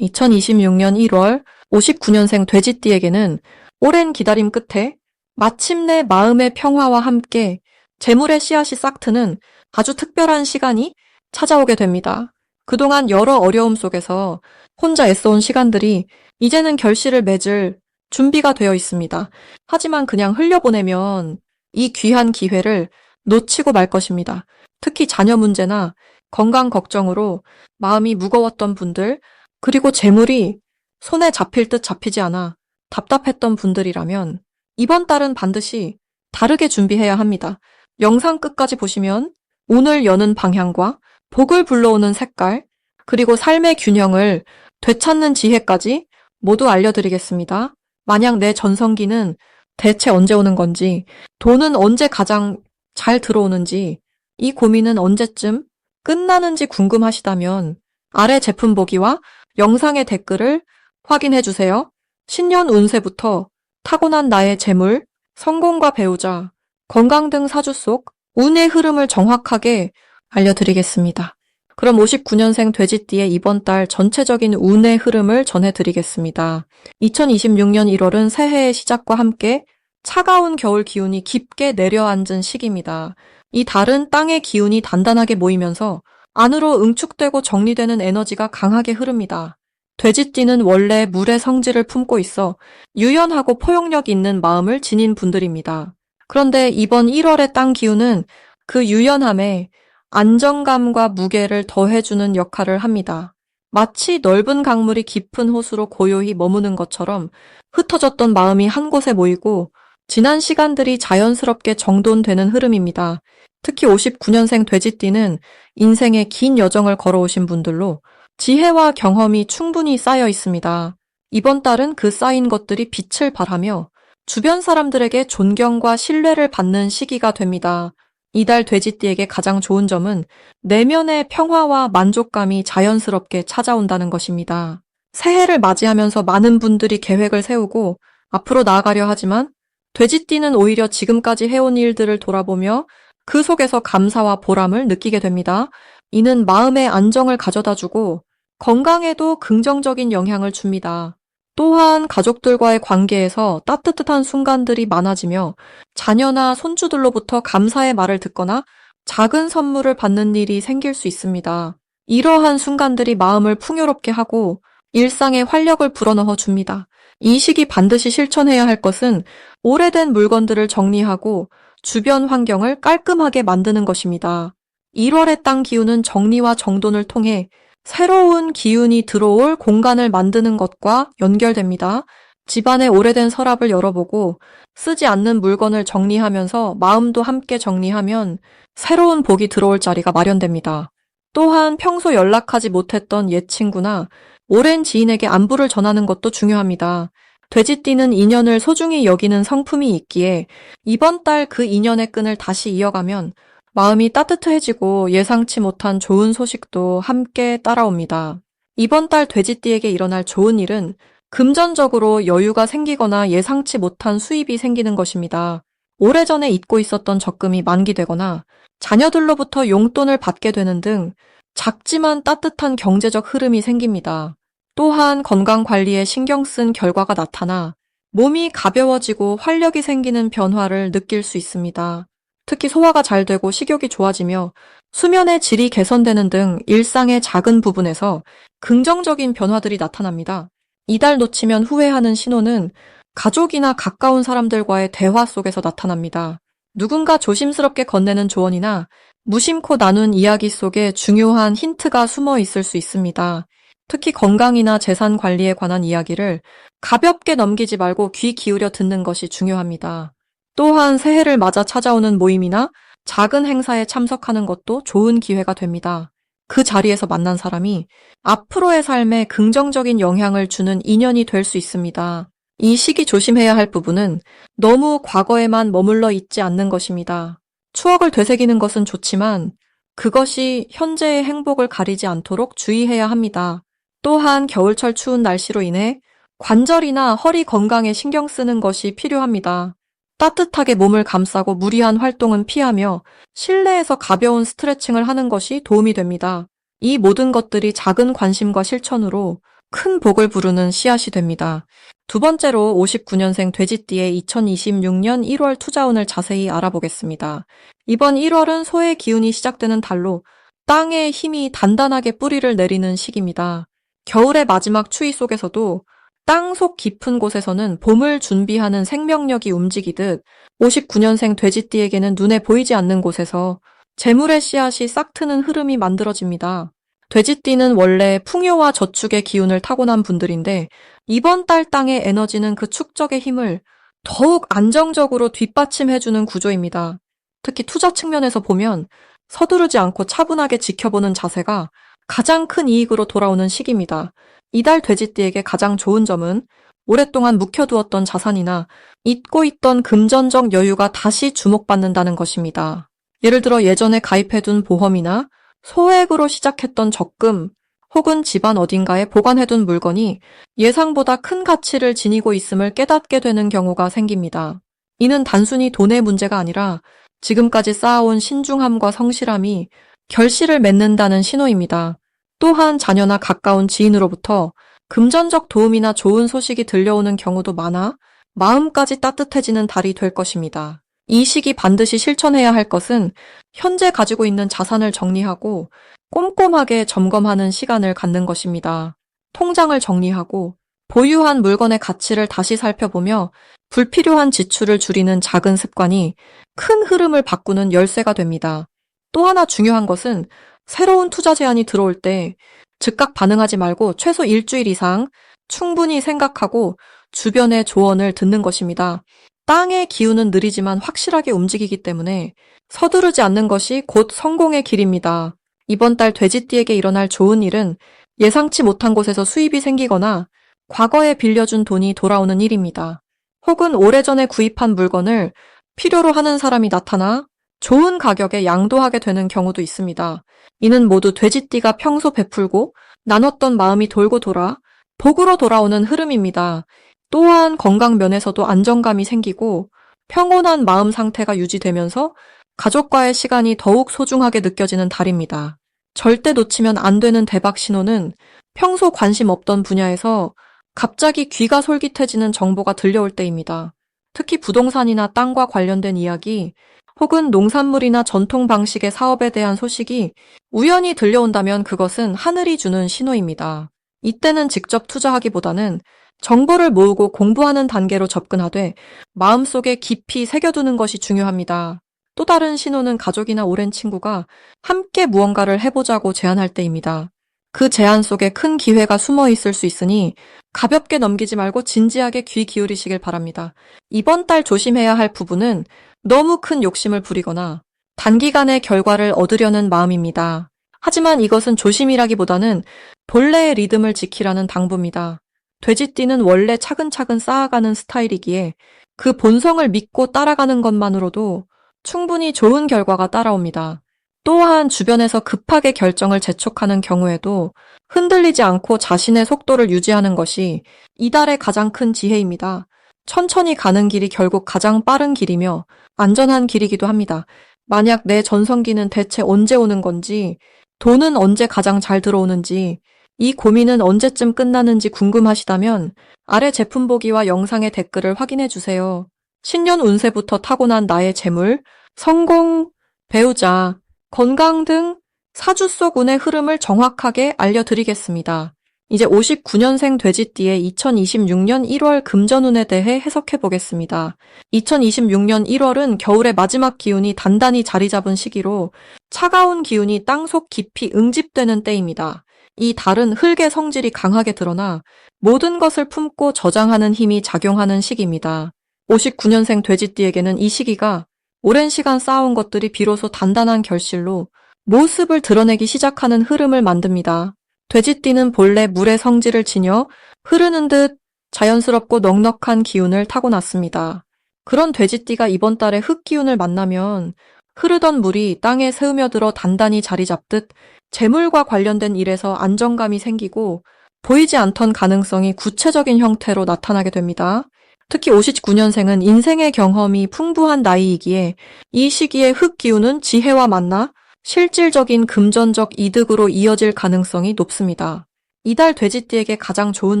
2026년 1월 59년생 돼지띠에게는 오랜 기다림 끝에 마침내 마음의 평화와 함께 재물의 씨앗이 싹트는 아주 특별한 시간이 찾아오게 됩니다. 그동안 여러 어려움 속에서 혼자 애써온 시간들이 이제는 결실을 맺을 준비가 되어 있습니다. 하지만 그냥 흘려보내면 이 귀한 기회를 놓치고 말 것입니다. 특히 자녀 문제나 건강 걱정으로 마음이 무거웠던 분들, 그리고 재물이 손에 잡힐 듯 잡히지 않아 답답했던 분들이라면 이번 달은 반드시 다르게 준비해야 합니다. 영상 끝까지 보시면 오늘 여는 방향과 복을 불러오는 색깔, 그리고 삶의 균형을 되찾는 지혜까지 모두 알려드리겠습니다. 만약 내 전성기는 대체 언제 오는 건지, 돈은 언제 가장 잘 들어오는지, 이 고민은 언제쯤 끝나는지 궁금하시다면 아래 제품 보기와 영상의 댓글을 확인해 주세요. 신년 운세부터 타고난 나의 재물, 성공과 배우자, 건강 등 사주 속 운의 흐름을 정확하게 알려드리겠습니다. 그럼 59년생 돼지띠의 이번 달 전체적인 운의 흐름을 전해드리겠습니다. 2026년 1월은 새해의 시작과 함께 차가운 겨울 기운이 깊게 내려앉은 시기입니다. 이 달은 땅의 기운이 단단하게 모이면서 안으로 응축되고 정리되는 에너지가 강하게 흐릅니다. 돼지띠는 원래 물의 성질을 품고 있어 유연하고 포용력 있는 마음을 지닌 분들입니다. 그런데 이번 1월의 땅 기운은 그 유연함에 안정감과 무게를 더해주는 역할을 합니다. 마치 넓은 강물이 깊은 호수로 고요히 머무는 것처럼 흩어졌던 마음이 한 곳에 모이고 지난 시간들이 자연스럽게 정돈되는 흐름입니다. 특히 59년생 돼지띠는 인생의 긴 여정을 걸어오신 분들로 지혜와 경험이 충분히 쌓여 있습니다. 이번 달은 그 쌓인 것들이 빛을 발하며 주변 사람들에게 존경과 신뢰를 받는 시기가 됩니다. 이달 돼지띠에게 가장 좋은 점은 내면의 평화와 만족감이 자연스럽게 찾아온다는 것입니다. 새해를 맞이하면서 많은 분들이 계획을 세우고 앞으로 나아가려 하지만 돼지띠는 오히려 지금까지 해온 일들을 돌아보며 그 속에서 감사와 보람을 느끼게 됩니다. 이는 마음의 안정을 가져다주고 건강에도 긍정적인 영향을 줍니다. 또한 가족들과의 관계에서 따뜻한 순간들이 많아지며 자녀나 손주들로부터 감사의 말을 듣거나 작은 선물을 받는 일이 생길 수 있습니다. 이러한 순간들이 마음을 풍요롭게 하고 일상에 활력을 불어넣어 줍니다. 이 시기 반드시 실천해야 할 것은 오래된 물건들을 정리하고 주변 환경을 깔끔하게 만드는 것입니다. 1월의 땅 기운은 정리와 정돈을 통해 새로운 기운이 들어올 공간을 만드는 것과 연결됩니다. 집안의 오래된 서랍을 열어보고 쓰지 않는 물건을 정리하면서 마음도 함께 정리하면 새로운 복이 들어올 자리가 마련됩니다. 또한 평소 연락하지 못했던 옛 친구나 오랜 지인에게 안부를 전하는 것도 중요합니다. 돼지띠는 인연을 소중히 여기는 성품이 있기에 이번 달 그 인연의 끈을 다시 이어가면 마음이 따뜻해지고 예상치 못한 좋은 소식도 함께 따라옵니다. 이번 달 돼지띠에게 일어날 좋은 일은 금전적으로 여유가 생기거나 예상치 못한 수입이 생기는 것입니다. 오래전에 잊고 있었던 적금이 만기되거나 자녀들로부터 용돈을 받게 되는 등 작지만 따뜻한 경제적 흐름이 생깁니다. 또한 건강 관리에 신경 쓴 결과가 나타나 몸이 가벼워지고 활력이 생기는 변화를 느낄 수 있습니다. 특히 소화가 잘 되고 식욕이 좋아지며 수면의 질이 개선되는 등 일상의 작은 부분에서 긍정적인 변화들이 나타납니다. 이달 놓치면 후회하는 신호는 가족이나 가까운 사람들과의 대화 속에서 나타납니다. 누군가 조심스럽게 건네는 조언이나 무심코 나눈 이야기 속에 중요한 힌트가 숨어 있을 수 있습니다. 특히 건강이나 재산 관리에 관한 이야기를 가볍게 넘기지 말고 귀 기울여 듣는 것이 중요합니다. 또한 새해를 맞아 찾아오는 모임이나 작은 행사에 참석하는 것도 좋은 기회가 됩니다. 그 자리에서 만난 사람이 앞으로의 삶에 긍정적인 영향을 주는 인연이 될 수 있습니다. 이 시기 조심해야 할 부분은 너무 과거에만 머물러 있지 않는 것입니다. 추억을 되새기는 것은 좋지만 그것이 현재의 행복을 가리지 않도록 주의해야 합니다. 또한 겨울철 추운 날씨로 인해 관절이나 허리 건강에 신경 쓰는 것이 필요합니다. 따뜻하게 몸을 감싸고 무리한 활동은 피하며 실내에서 가벼운 스트레칭을 하는 것이 도움이 됩니다. 이 모든 것들이 작은 관심과 실천으로 큰 복을 부르는 씨앗이 됩니다. 두 번째로 59년생 돼지띠의 2026년 1월 투자운을 자세히 알아보겠습니다. 이번 1월은 소의 기운이 시작되는 달로 땅에 힘이 단단하게 뿌리를 내리는 시기입니다. 겨울의 마지막 추위 속에서도 땅속 깊은 곳에서는 봄을 준비하는 생명력이 움직이듯 59년생 돼지띠에게는 눈에 보이지 않는 곳에서 재물의 씨앗이 싹트는 흐름이 만들어집니다. 돼지띠는 원래 풍요와 저축의 기운을 타고난 분들인데 이번 달 땅의 에너지는 그 축적의 힘을 더욱 안정적으로 뒷받침해주는 구조입니다. 특히 투자 측면에서 보면 서두르지 않고 차분하게 지켜보는 자세가 가장 큰 이익으로 돌아오는 시기입니다. 이달 돼지띠에게 가장 좋은 점은 오랫동안 묵혀두었던 자산이나 잊고 있던 금전적 여유가 다시 주목받는다는 것입니다. 예를 들어 예전에 가입해둔 보험이나 소액으로 시작했던 적금 혹은 집안 어딘가에 보관해둔 물건이 예상보다 큰 가치를 지니고 있음을 깨닫게 되는 경우가 생깁니다. 이는 단순히 돈의 문제가 아니라 지금까지 쌓아온 신중함과 성실함이 결실을 맺는다는 신호입니다. 또한 자녀나 가까운 지인으로부터 금전적 도움이나 좋은 소식이 들려오는 경우도 많아 마음까지 따뜻해지는 달이 될 것입니다. 이 시기 반드시 실천해야 할 것은 현재 가지고 있는 자산을 정리하고 꼼꼼하게 점검하는 시간을 갖는 것입니다. 통장을 정리하고 보유한 물건의 가치를 다시 살펴보며 불필요한 지출을 줄이는 작은 습관이 큰 흐름을 바꾸는 열쇠가 됩니다. 또 하나 중요한 것은 새로운 투자 제안이 들어올 때 즉각 반응하지 말고 최소 일주일 이상 충분히 생각하고 주변의 조언을 듣는 것입니다. 땅의 기운은 느리지만 확실하게 움직이기 때문에 서두르지 않는 것이 곧 성공의 길입니다. 이번 달 돼지띠에게 일어날 좋은 일은 예상치 못한 곳에서 수입이 생기거나 과거에 빌려준 돈이 돌아오는 일입니다. 혹은 오래전에 구입한 물건을 필요로 하는 사람이 나타나 좋은 가격에 양도하게 되는 경우도 있습니다. 이는 모두 돼지띠가 평소 베풀고 나눴던 마음이 돌고 돌아 복으로 돌아오는 흐름입니다. 또한 건강 면에서도 안정감이 생기고 평온한 마음 상태가 유지되면서 가족과의 시간이 더욱 소중하게 느껴지는 달입니다. 절대 놓치면 안 되는 대박 신호는 평소 관심 없던 분야에서 갑자기 귀가 솔깃해지는 정보가 들려올 때입니다. 특히 부동산이나 땅과 관련된 이야기 혹은 농산물이나 전통 방식의 사업에 대한 소식이 우연히 들려온다면 그것은 하늘이 주는 신호입니다. 이때는 직접 투자하기보다는 정보를 모으고 공부하는 단계로 접근하되 마음속에 깊이 새겨두는 것이 중요합니다. 또 다른 신호는 가족이나 오랜 친구가 함께 무언가를 해보자고 제안할 때입니다. 그 제안 속에 큰 기회가 숨어 있을 수 있으니 가볍게 넘기지 말고 진지하게 귀 기울이시길 바랍니다. 이번 달 조심해야 할 부분은 너무 큰 욕심을 부리거나 단기간에 결과를 얻으려는 마음입니다. 하지만 이것은 조심이라기보다는 본래의 리듬을 지키라는 당부입니다. 돼지띠는 원래 차근차근 쌓아가는 스타일이기에 그 본성을 믿고 따라가는 것만으로도 충분히 좋은 결과가 따라옵니다. 또한 주변에서 급하게 결정을 재촉하는 경우에도 흔들리지 않고 자신의 속도를 유지하는 것이 이달의 가장 큰 지혜입니다. 천천히 가는 길이 결국 가장 빠른 길이며 안전한 길이기도 합니다. 만약 내 전성기는 대체 언제 오는 건지, 돈은 언제 가장 잘 들어오는지, 이 고민은 언제쯤 끝나는지 궁금하시다면 아래 제품 보기와 영상의 댓글을 확인해 주세요. 신년 운세부터 타고난 나의 재물, 성공, 배우자, 건강 등 사주 속 운의 흐름을 정확하게 알려드리겠습니다. 이제 59년생 돼지띠의 2026년 1월 금전운에 대해 해석해 보겠습니다. 2026년 1월은 겨울의 마지막 기운이 단단히 자리 잡은 시기로 차가운 기운이 땅속 깊이 응집되는 때입니다. 이 달은 흙의 성질이 강하게 드러나 모든 것을 품고 저장하는 힘이 작용하는 시기입니다. 59년생 돼지띠에게는 이 시기가 오랜 시간 쌓아온 것들이 비로소 단단한 결실로 모습을 드러내기 시작하는 흐름을 만듭니다. 돼지띠는 본래 물의 성질을 지녀 흐르는 듯 자연스럽고 넉넉한 기운을 타고났습니다. 그런 돼지띠가 이번 달에 흙 기운을 만나면 흐르던 물이 땅에 스며들어 단단히 자리 잡듯 재물과 관련된 일에서 안정감이 생기고 보이지 않던 가능성이 구체적인 형태로 나타나게 됩니다. 특히 59년생은 인생의 경험이 풍부한 나이이기에 이 시기에 흙 기운은 지혜와 만나 실질적인 금전적 이득으로 이어질 가능성이 높습니다. 이달 돼지띠에게 가장 좋은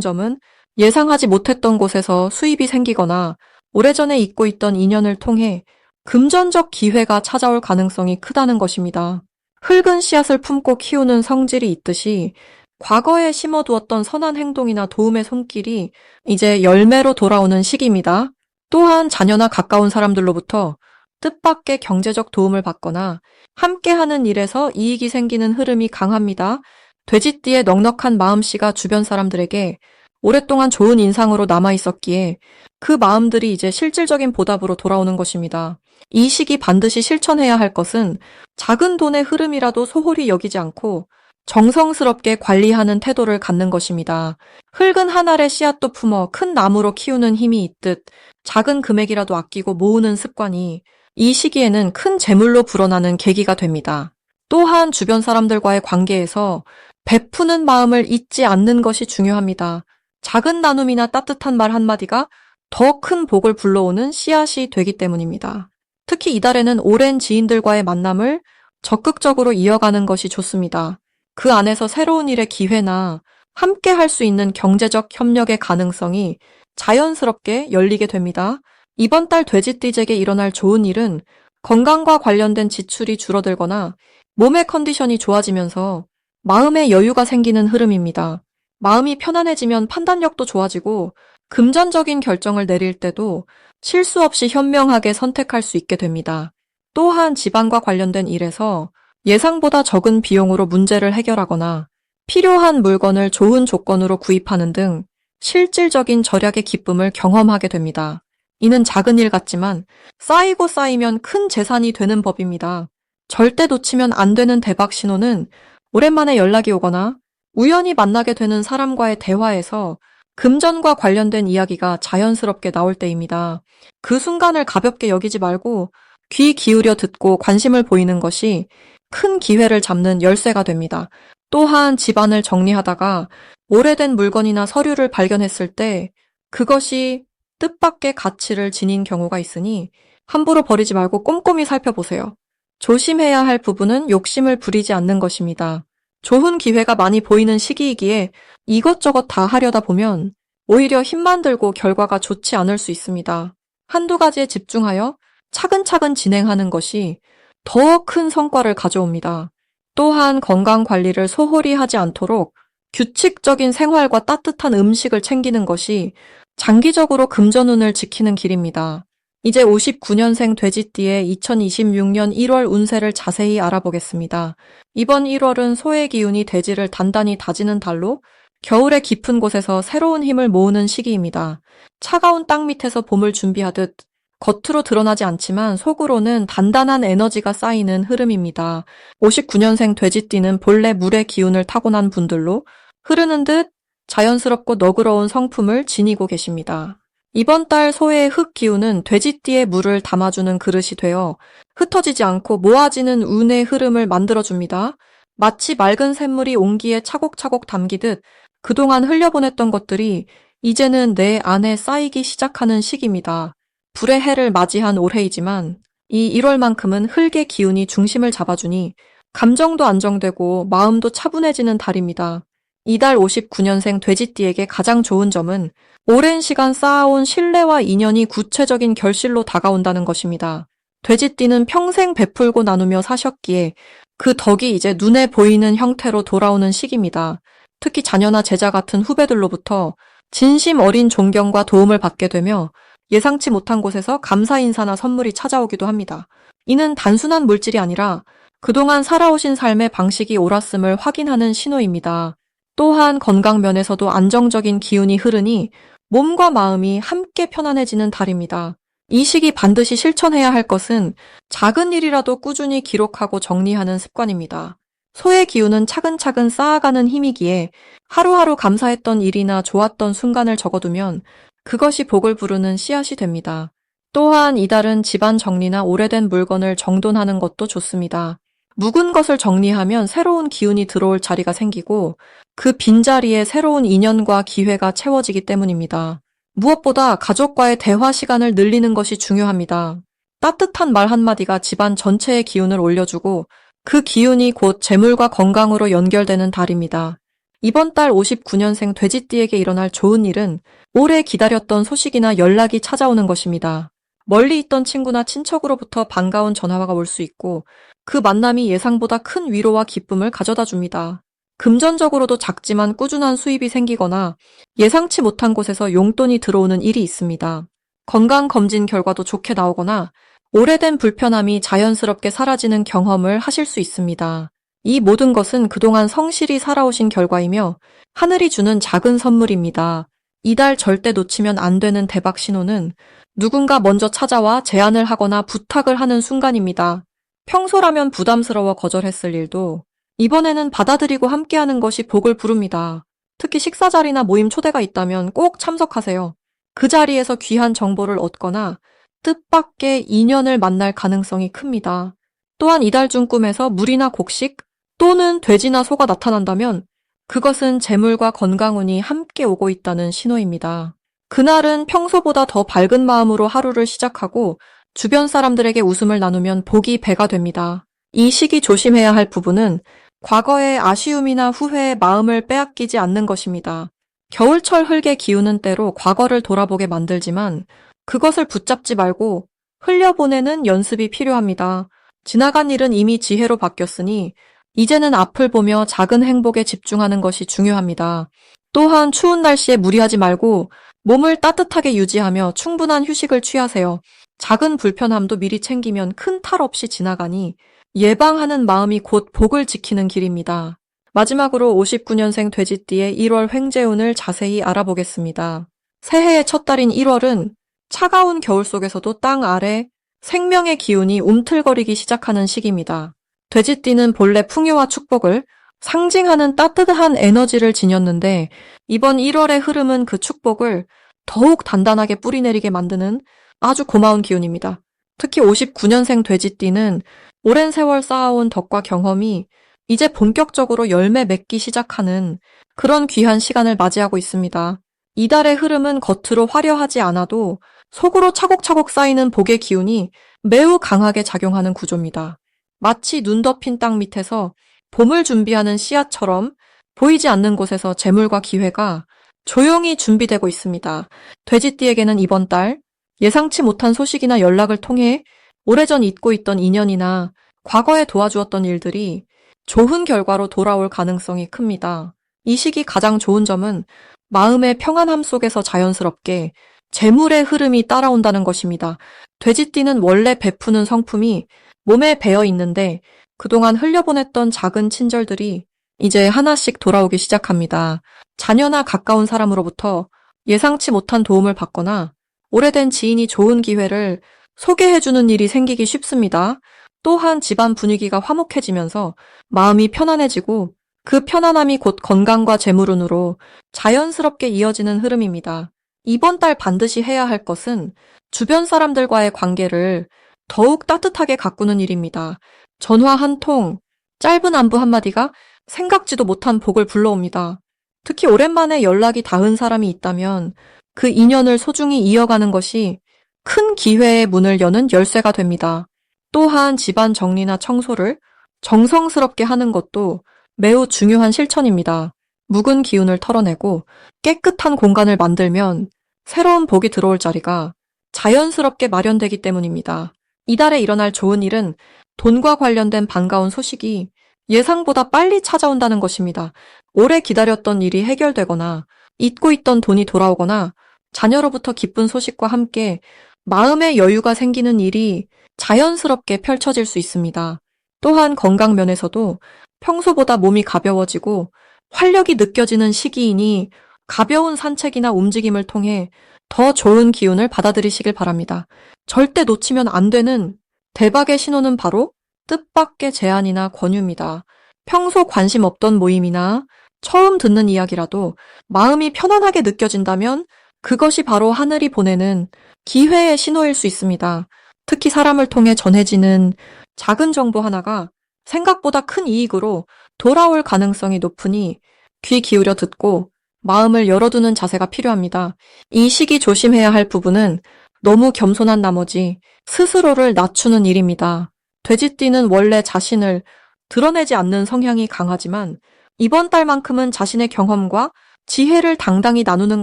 점은 예상하지 못했던 곳에서 수입이 생기거나 오래전에 잊고 있던 인연을 통해 금전적 기회가 찾아올 가능성이 크다는 것입니다. 흙은 씨앗을 품고 키우는 성질이 있듯이 과거에 심어두었던 선한 행동이나 도움의 손길이 이제 열매로 돌아오는 시기입니다. 또한 자녀나 가까운 사람들로부터 뜻밖의 경제적 도움을 받거나 함께하는 일에서 이익이 생기는 흐름이 강합니다. 돼지띠의 넉넉한 마음씨가 주변 사람들에게 오랫동안 좋은 인상으로 남아있었기에 그 마음들이 이제 실질적인 보답으로 돌아오는 것입니다. 이 시기 반드시 실천해야 할 것은 작은 돈의 흐름이라도 소홀히 여기지 않고 정성스럽게 관리하는 태도를 갖는 것입니다. 흙은 한 알의 씨앗도 품어 큰 나무로 키우는 힘이 있듯 작은 금액이라도 아끼고 모으는 습관이 이 시기에는 큰 재물로 불어나는 계기가 됩니다. 또한 주변 사람들과의 관계에서 베푸는 마음을 잊지 않는 것이 중요합니다. 작은 나눔이나 따뜻한 말 한마디가 더 큰 복을 불러오는 씨앗이 되기 때문입니다. 특히 이달에는 오랜 지인들과의 만남을 적극적으로 이어가는 것이 좋습니다. 그 안에서 새로운 일의 기회나 함께 할 수 있는 경제적 협력의 가능성이 자연스럽게 열리게 됩니다. 이번 달 돼지띠에게 일어날 좋은 일은 건강과 관련된 지출이 줄어들거나 몸의 컨디션이 좋아지면서 마음의 여유가 생기는 흐름입니다. 마음이 편안해지면 판단력도 좋아지고 금전적인 결정을 내릴 때도 실수 없이 현명하게 선택할 수 있게 됩니다. 또한 집안과 관련된 일에서 예상보다 적은 비용으로 문제를 해결하거나 필요한 물건을 좋은 조건으로 구입하는 등 실질적인 절약의 기쁨을 경험하게 됩니다. 이는 작은 일 같지만 쌓이고 쌓이면 큰 재산이 되는 법입니다. 절대 놓치면 안 되는 대박 신호는 오랜만에 연락이 오거나 우연히 만나게 되는 사람과의 대화에서 금전과 관련된 이야기가 자연스럽게 나올 때입니다. 그 순간을 가볍게 여기지 말고 귀 기울여 듣고 관심을 보이는 것이 큰 기회를 잡는 열쇠가 됩니다. 또한 집안을 정리하다가 오래된 물건이나 서류를 발견했을 때 그것이 뜻밖의 가치를 지닌 경우가 있으니 함부로 버리지 말고 꼼꼼히 살펴보세요. 조심해야 할 부분은 욕심을 부리지 않는 것입니다. 좋은 기회가 많이 보이는 시기이기에 이것저것 다 하려다 보면 오히려 힘만 들고 결과가 좋지 않을 수 있습니다. 한두 가지에 집중하여 차근차근 진행하는 것이 더 큰 성과를 가져옵니다. 또한 건강 관리를 소홀히 하지 않도록 규칙적인 생활과 따뜻한 음식을 챙기는 것이 장기적으로 금전운을 지키는 길입니다. 이제 59년생 돼지띠의 2026년 1월 운세를 자세히 알아보겠습니다. 이번 1월은 소의 기운이 대지를 단단히 다지는 달로 겨울의 깊은 곳에서 새로운 힘을 모으는 시기입니다. 차가운 땅 밑에서 봄을 준비하듯 겉으로 드러나지 않지만 속으로는 단단한 에너지가 쌓이는 흐름입니다. 59년생 돼지띠는 본래 물의 기운을 타고난 분들로 흐르는 듯 자연스럽고 너그러운 성품을 지니고 계십니다. 이번 달 소의 흙 기운은 돼지띠의 물을 담아주는 그릇이 되어 흩어지지 않고 모아지는 운의 흐름을 만들어줍니다. 마치 맑은 샘물이 온기에 차곡차곡 담기듯 그동안 흘려보냈던 것들이 이제는 내 안에 쌓이기 시작하는 시기입니다. 불의 해를 맞이한 올해이지만 이 1월만큼은 흙의 기운이 중심을 잡아주니 감정도 안정되고 마음도 차분해지는 달입니다. 이달 59년생 돼지띠에게 가장 좋은 점은 오랜 시간 쌓아온 신뢰와 인연이 구체적인 결실로 다가온다는 것입니다. 돼지띠는 평생 베풀고 나누며 사셨기에 그 덕이 이제 눈에 보이는 형태로 돌아오는 시기입니다. 특히 자녀나 제자 같은 후배들로부터 진심 어린 존경과 도움을 받게 되며 예상치 못한 곳에서 감사 인사나 선물이 찾아오기도 합니다. 이는 단순한 물질이 아니라 그동안 살아오신 삶의 방식이 옳았음을 확인하는 신호입니다. 또한 건강 면에서도 안정적인 기운이 흐르니 몸과 마음이 함께 편안해지는 달입니다. 이 시기 반드시 실천해야 할 것은 작은 일이라도 꾸준히 기록하고 정리하는 습관입니다. 소의 기운은 차근차근 쌓아가는 힘이기에 하루하루 감사했던 일이나 좋았던 순간을 적어두면 그것이 복을 부르는 씨앗이 됩니다. 또한 이달은 집안 정리나 오래된 물건을 정돈하는 것도 좋습니다. 묵은 것을 정리하면 새로운 기운이 들어올 자리가 생기고 그 빈자리에 새로운 인연과 기회가 채워지기 때문입니다. 무엇보다 가족과의 대화 시간을 늘리는 것이 중요합니다. 따뜻한 말 한마디가 집안 전체의 기운을 올려주고 그 기운이 곧 재물과 건강으로 연결되는 달입니다. 이번 달 59년생 돼지띠에게 일어날 좋은 일은 오래 기다렸던 소식이나 연락이 찾아오는 것입니다. 멀리 있던 친구나 친척으로부터 반가운 전화가 올 수 있고 그 만남이 예상보다 큰 위로와 기쁨을 가져다 줍니다. 금전적으로도 작지만 꾸준한 수입이 생기거나 예상치 못한 곳에서 용돈이 들어오는 일이 있습니다. 건강검진 결과도 좋게 나오거나 오래된 불편함이 자연스럽게 사라지는 경험을 하실 수 있습니다. 이 모든 것은 그동안 성실히 살아오신 결과이며 하늘이 주는 작은 선물입니다. 이달 절대 놓치면 안 되는 대박 신호는 누군가 먼저 찾아와 제안을 하거나 부탁을 하는 순간입니다. 평소라면 부담스러워 거절했을 일도 이번에는 받아들이고 함께하는 것이 복을 부릅니다. 특히 식사 자리나 모임 초대가 있다면 꼭 참석하세요. 그 자리에서 귀한 정보를 얻거나 뜻밖의 인연을 만날 가능성이 큽니다. 또한 이달 중 꿈에서 물이나 곡식 또는 돼지나 소가 나타난다면 그것은 재물과 건강운이 함께 오고 있다는 신호입니다. 그날은 평소보다 더 밝은 마음으로 하루를 시작하고 주변 사람들에게 웃음을 나누면 복이 배가 됩니다. 이 시기 조심해야 할 부분은 과거의 아쉬움이나 후회에 마음을 빼앗기지 않는 것입니다. 겨울철 흙의 기운은 때로 과거를 돌아보게 만들지만 그것을 붙잡지 말고 흘려보내는 연습이 필요합니다. 지나간 일은 이미 지혜로 바뀌었으니 이제는 앞을 보며 작은 행복에 집중하는 것이 중요합니다. 또한 추운 날씨에 무리하지 말고 몸을 따뜻하게 유지하며 충분한 휴식을 취하세요. 작은 불편함도 미리 챙기면 큰 탈 없이 지나가니 예방하는 마음이 곧 복을 지키는 길입니다. 마지막으로 59년생 돼지띠의 1월 횡재운을 자세히 알아보겠습니다. 새해의 첫 달인 1월은 차가운 겨울 속에서도 땅 아래 생명의 기운이 움틀거리기 시작하는 시기입니다. 돼지띠는 본래 풍요와 축복을 상징하는 따뜻한 에너지를 지녔는데 이번 1월의 흐름은 그 축복을 더욱 단단하게 뿌리내리게 만드는 아주 고마운 기운입니다. 특히 59년생 돼지띠는 오랜 세월 쌓아온 덕과 경험이 이제 본격적으로 열매 맺기 시작하는 그런 귀한 시간을 맞이하고 있습니다. 이달의 흐름은 겉으로 화려하지 않아도 속으로 차곡차곡 쌓이는 복의 기운이 매우 강하게 작용하는 구조입니다. 마치 눈 덮인 땅 밑에서 봄을 준비하는 씨앗처럼 보이지 않는 곳에서 재물과 기회가 조용히 준비되고 있습니다. 돼지띠에게는 이번 달 예상치 못한 소식이나 연락을 통해 오래전 잊고 있던 인연이나 과거에 도와주었던 일들이 좋은 결과로 돌아올 가능성이 큽니다. 이 시기 가장 좋은 점은 마음의 평안함 속에서 자연스럽게 재물의 흐름이 따라온다는 것입니다. 돼지띠는 원래 베푸는 성품이 몸에 배어 있는데 그동안 흘려보냈던 작은 친절들이 이제 하나씩 돌아오기 시작합니다. 자녀나 가까운 사람으로부터 예상치 못한 도움을 받거나 오래된 지인이 좋은 기회를 소개해주는 일이 생기기 쉽습니다. 또한 집안 분위기가 화목해지면서 마음이 편안해지고 그 편안함이 곧 건강과 재물운으로 자연스럽게 이어지는 흐름입니다. 이번 달 반드시 해야 할 것은 주변 사람들과의 관계를 더욱 따뜻하게 가꾸는 일입니다. 전화 한 통, 짧은 안부 한마디가 생각지도 못한 복을 불러옵니다. 특히 오랜만에 연락이 닿은 사람이 있다면 그 인연을 소중히 이어가는 것이 큰 기회의 문을 여는 열쇠가 됩니다. 또한 집안 정리나 청소를 정성스럽게 하는 것도 매우 중요한 실천입니다. 묵은 기운을 털어내고 깨끗한 공간을 만들면 새로운 복이 들어올 자리가 자연스럽게 마련되기 때문입니다. 이달에 일어날 좋은 일은 돈과 관련된 반가운 소식이 예상보다 빨리 찾아온다는 것입니다. 오래 기다렸던 일이 해결되거나 잊고 있던 돈이 돌아오거나 자녀로부터 기쁜 소식과 함께 마음의 여유가 생기는 일이 자연스럽게 펼쳐질 수 있습니다. 또한 건강 면에서도 평소보다 몸이 가벼워지고 활력이 느껴지는 시기이니 가벼운 산책이나 움직임을 통해 더 좋은 기운을 받아들이시길 바랍니다. 절대 놓치면 안 되는 대박의 신호는 바로 뜻밖의 제안이나 권유입니다. 평소 관심 없던 모임이나 처음 듣는 이야기라도 마음이 편안하게 느껴진다면 그것이 바로 하늘이 보내는 기회의 신호일 수 있습니다. 특히 사람을 통해 전해지는 작은 정보 하나가 생각보다 큰 이익으로 돌아올 가능성이 높으니 귀 기울여 듣고 마음을 열어두는 자세가 필요합니다. 이 시기 조심해야 할 부분은 너무 겸손한 나머지 스스로를 낮추는 일입니다. 돼지띠는 원래 자신을 드러내지 않는 성향이 강하지만 이번 달만큼은 자신의 경험과 지혜를 당당히 나누는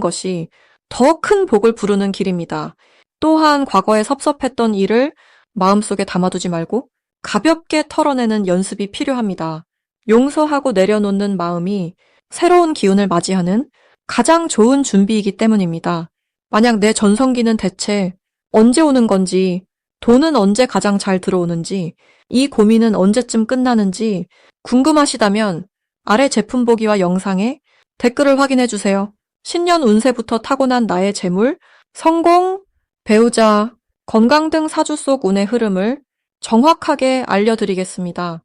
것이 더 큰 복을 부르는 길입니다. 또한 과거에 섭섭했던 일을 마음속에 담아두지 말고 가볍게 털어내는 연습이 필요합니다. 용서하고 내려놓는 마음이 새로운 기운을 맞이하는 가장 좋은 준비이기 때문입니다. 만약 내 전성기는 대체 언제 오는 건지, 돈은 언제 가장 잘 들어오는지, 이 고민은 언제쯤 끝나는지 궁금하시다면 아래 제품 보기와 영상에 댓글을 확인해 주세요. 신년 운세부터 타고난 나의 재물, 성공, 배우자, 건강 등 사주 속 운의 흐름을 정확하게 알려드리겠습니다.